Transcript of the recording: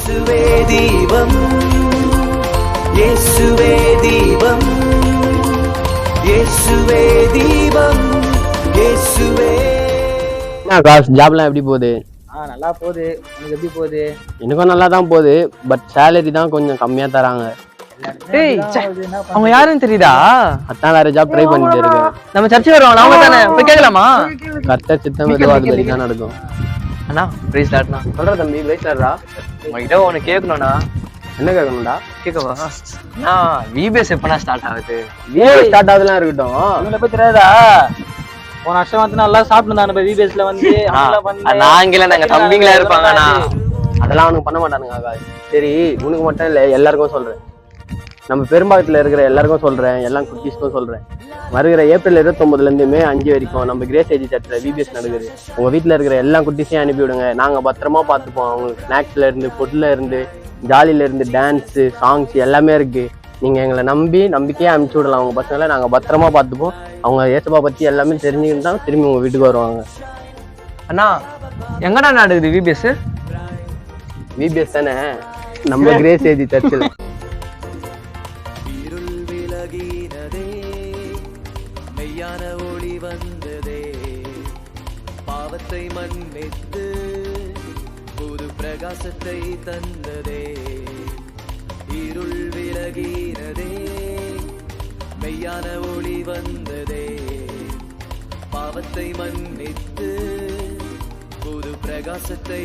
இயேசுவே தீபம், இயேசுவே தீபம், இயேசுவே தீபம், இயேசுவே. ஜாப்லாம் எப்படி போகுது? நல்லா போகுது. உனக்கு எப்படி போகுது? எனக்கும் நல்லா தான் போகுது. பட் சேலரி தான் கொஞ்சம் கம்மியா தராங்க. அவங்க யாருன்னு தெரியுதா? அதான் வேற ஜாப் ட்ரை பண்ணிட்டு இருக்கேன். நம்ம சர்ச்சை வருவாங்க அவங்க தானே, போய் கேட்கலாமா? கர்த்தர் சித்தம் எதுவும் அது வரைக்கும் தான் நடக்கும். அண்ணா பிரைஸ் லாட்னா சொல்ற தம்பி, பிரைஸ்லா உங்ககிட்ட ஒன்று கேட்கணும்ண்ணா. என்ன கேட்கணும்டா? கேட்கவா? அண்ணா விபிஎஸ் எப்பண்ணா ஸ்டார்ட் ஆகுது? ஸ்டார்ட் ஆகுதுலாம் இருக்கட்டும். உங்களை பத்தி தெரியாதா? போன வருஷம் வந்து நல்லா சாப்பிட்டு விபிஎஸ்ல வந்து நாங்கள நாங்க தம்பிங்களா இருப்பாங்கண்ணா. அதெல்லாம் அவனுக்கு பண்ண மாட்டானுங்க ஆகாது. சரி, உனக்கு மட்டும் இல்லை, எல்லாருக்கும் சொல்றேன். நம்ம பெரும்பாக்கத்தில் இருக்கிற எல்லாருக்கும் சொல்றேன், எல்லாம் குட்டீஸ்க்கும் சொல்றேன். வருகிற ஏப்ரல் 29 மே 5 வரைக்கும் நம்ம கிரேஸ் ஏஜி சர்ச்சில் விபிஎஸ் நடக்குது. உங்க வீட்டில் இருக்கிற எல்லா குட்டீஸையும் அனுப்பி விடுங்க. நாங்கள் பத்திரமா பார்த்துப்போம். அவங்களுக்கு ஸ்நாக்ஸ்ல இருந்து, ஃபுட்ல இருந்து, ஜாலியில இருந்து, டான்ஸு, சாங்ஸ் எல்லாமே இருக்கு. நீங்க எங்களை நம்பிக்கையா அனுப்பிச்சு விடலாம். அவங்க பசங்களை நாங்க பத்திரமா பார்த்துப்போம். அவங்க ஏசப்பா பத்தி எல்லாமே தெரிஞ்சுக்கிட்டு திரும்பி உங்க வீட்டுக்கு வருவாங்க. அண்ணா எங்கடா நடக்குது விபிஎஸ்? விபிஎஸ் தானே, நம்ம கிரேஸ் ஏஜி சர்ச்சில். இருள் விலகினதே, மெய்யான ஒளி வந்ததே, பாவத்தை மன்னித்து புது பிரகாசத்தை தந்ததே. இருள் விலகினதே, மெய்யான ஒளி வந்ததே, பாவத்தை மன்னித்து புது பிரகாசத்தை